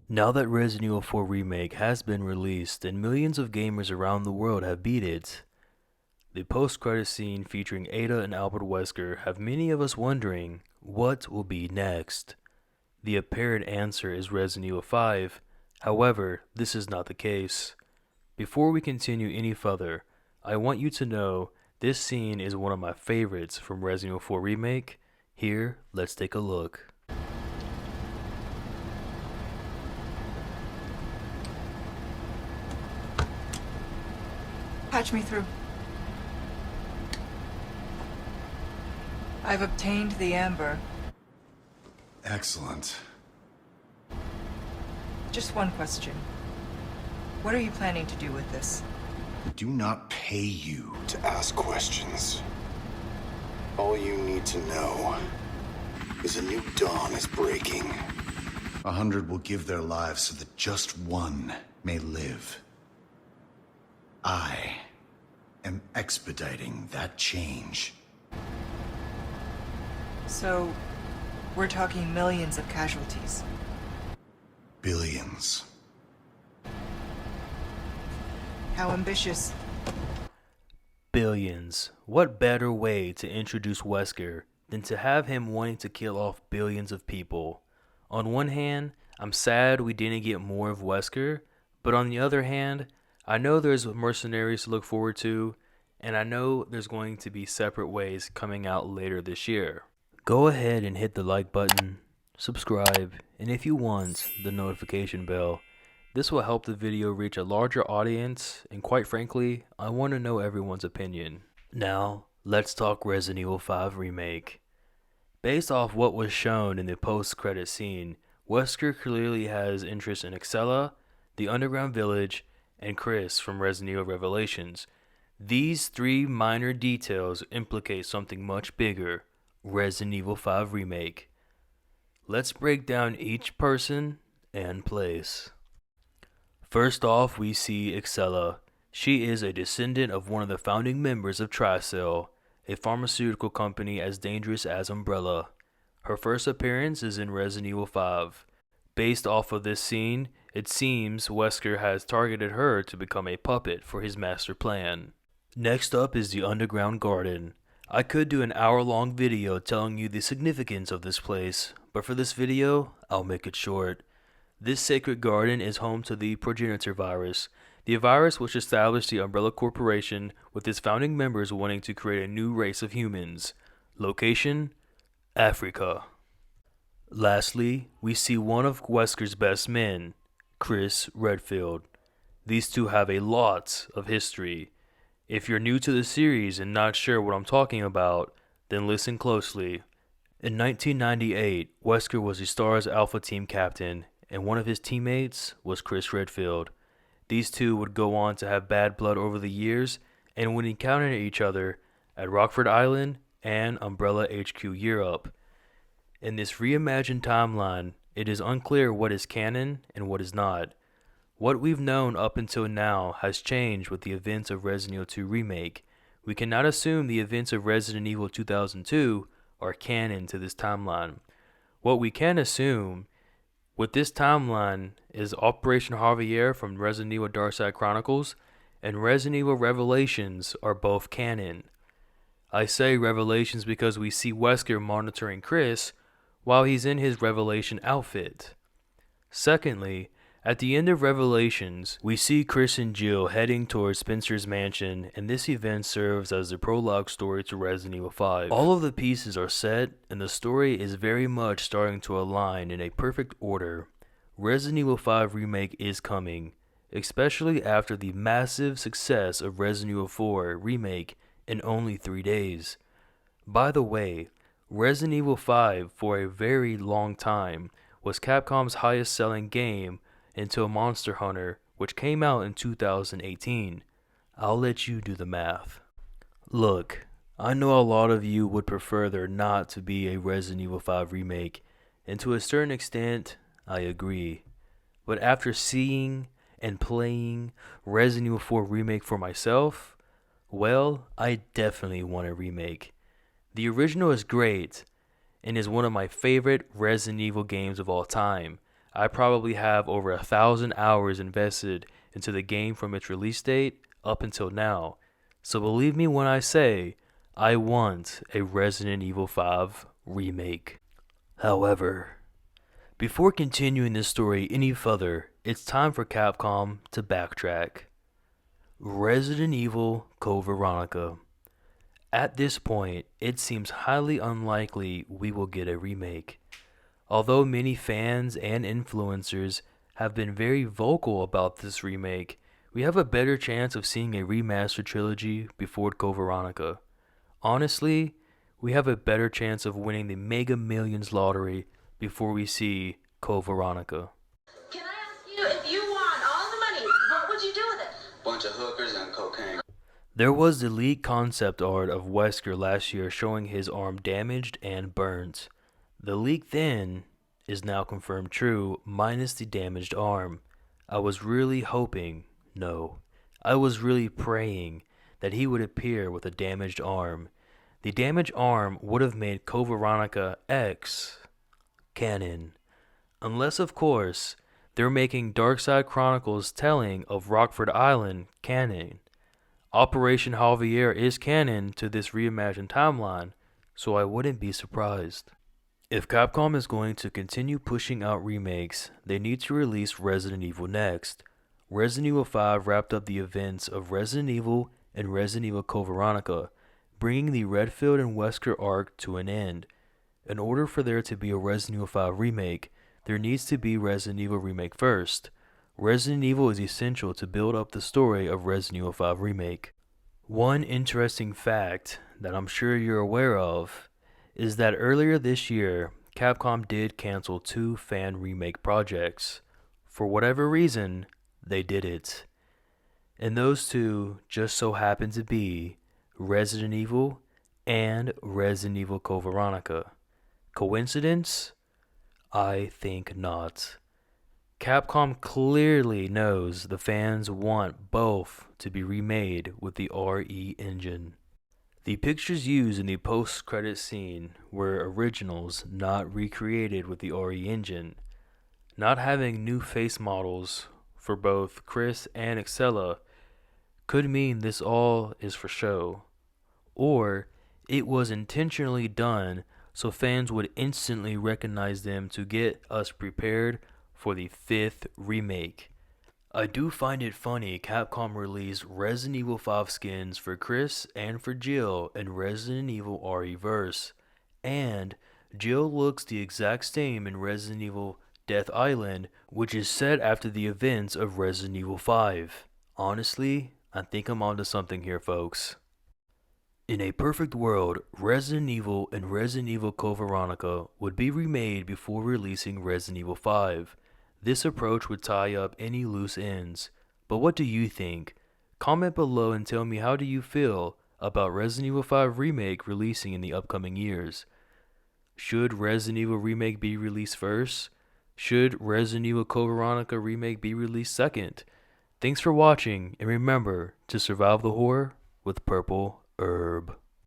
Now that Resident Evil 4 Remake has been released and millions of gamers around the world have beat it, the post-credit scene featuring Ada and Albert Wesker have many of us wondering what will be next. The apparent answer is Resident Evil 5, however, this is not the case. Before we continue any further, I want you to know this scene is one of my favorites from Resident Evil 4 Remake. Here, let's take a look. Patch me through. I've obtained the amber. Excellent. Just one question. What are you planning to do with this? We do not pay you to ask questions. All you need to know is a new dawn is breaking. 100 will give their lives so that just one may live. I am expediting that change. So, we're talking millions of casualties. Billions. How ambitious. Billions. What better way to introduce Wesker than to have him wanting to kill off billions of people? On one hand, I'm sad we didn't get more of Wesker, but on the other hand, I know there's mercenaries to look forward to, and I know there's going to be separate ways coming out later this year. Go ahead and hit the like button, subscribe, and if you want, the notification bell. This will help the video reach a larger audience, and quite frankly, I want to know everyone's opinion. Now, let's talk Resident Evil 5 Remake. Based off what was shown in the post-credit scene, Wesker clearly has interest in Excella, the underground village, and Chris from Resident Evil Revelations. These three minor details implicate something much bigger: Resident Evil 5 Remake. Let's break down each person and place. First off, we see Excella. She is a descendant of one of the founding members of Tricell, a pharmaceutical company as dangerous as Umbrella. Her first appearance is in Resident Evil 5. Based off of this scene, it seems Wesker has targeted her to become a puppet for his master plan. Next up is the Underground Garden. I could do an hour-long video telling you the significance of this place, but for this video, I'll make it short. This sacred garden is home to the progenitor virus, the virus which established the Umbrella Corporation with its founding members wanting to create a new race of humans. Location: Africa. Lastly, we see one of Wesker's best men, Chris Redfield. These two have a lot of history. If you're new to the series and not sure what I'm talking about, then listen closely. In 1998, Wesker was the STARS Alpha Team captain, and one of his teammates was Chris Redfield. These two would go on to have bad blood over the years and would encounter each other at Rockford Island and Umbrella HQ Europe. In this reimagined timeline, it is unclear what is canon and what is not. What we've known up until now has changed with the events of Resident Evil 2 Remake. We cannot assume the events of Resident Evil 2002 are canon to this timeline. What we can assume with this timeline is Operation Javier from Resident Evil Darkside Chronicles and Resident Evil Revelations are both canon. I say Revelations because we see Wesker monitoring Chris while he's in his Revelation outfit. Secondly, at the end of Revelations, we see Chris and Jill heading towards Spencer's mansion, and this event serves as the prologue story to Resident Evil 5. All of the pieces are set, and the story is very much starting to align in a perfect order. Resident Evil 5 Remake is coming, especially after the massive success of Resident Evil 4 Remake in only 3 days. By the way, Resident Evil 5 for a very long time was Capcom's highest selling game until Monster Hunter, which came out in 2018. I'll let you do the math. Look, I know a lot of you would prefer there not to be a Resident Evil 5 remake, and to a certain extent, I agree. But after seeing and playing Resident Evil 4 Remake for myself, well, I definitely want a remake. The original is great, and is one of my favorite Resident Evil games of all time. I probably have over 1,000 hours invested into the game from its release date up until now. So believe me when I say I want a Resident Evil 5 remake. However, before continuing this story any further, it's time for Capcom to backtrack. Resident Evil Cove Veronica. At this point, it seems highly unlikely we will get a remake. Although many fans and influencers have been very vocal about this remake, we have a better chance of seeing a remastered trilogy before Code Veronica. Honestly, we have a better chance of winning the Mega Millions lottery before we see Code Veronica. Can I ask you, if you won all the money, what would you do with it? Bunch of hookers and cocaine. There was the leaked concept art of Wesker last year showing his arm damaged and burnt. The leak then is now confirmed true, minus the damaged arm. I was really hoping, no, I was really praying that he would appear with a damaged arm. The damaged arm would have made Code Veronica X canon. Unless, of course, they're making Darkside Chronicles telling of Rockford Island canon. Operation Javier is canon to this reimagined timeline, so I wouldn't be surprised. If Capcom is going to continue pushing out remakes, they need to release Resident Evil next. Resident Evil 5 wrapped up the events of Resident Evil and Resident Evil Code Veronica, bringing the Redfield and Wesker arc to an end. In order for there to be a Resident Evil 5 remake, there needs to be Resident Evil Remake first. Resident Evil is essential to build up the story of Resident Evil 5 Remake. One interesting fact that I'm sure you're aware of is that earlier this year, Capcom did cancel 2 fan remake projects. For whatever reason, they did it. And those 2 just so happen to be Resident Evil and Resident Evil Code Veronica. Coincidence? I think not. Capcom clearly knows the fans want both to be remade with the RE engine. The pictures used in the post-credit scene were originals not recreated with the RE engine. Not having new face models for both Chris and Excella could mean this all is for show, or it was intentionally done so fans would instantly recognize them to get us prepared for the 5th remake. I do find it funny Capcom released Resident Evil 5 skins for Chris and for Jill in Resident Evil RE-verse, and Jill looks the exact same in Resident Evil Death Island, which is set after the events of Resident Evil 5. Honestly, I think I'm onto something here, folks. In a perfect world, Resident Evil and Resident Evil Code Veronica would be remade before releasing Resident Evil 5. This approach would tie up any loose ends. But what do you think? Comment below and tell me, how do you feel about Resident Evil 5 Remake releasing in the upcoming years? Should Resident Evil Remake be released first? Should Resident Evil Code Veronica Remake be released second? Thanks for watching, and remember to survive the horror with Purple Herb.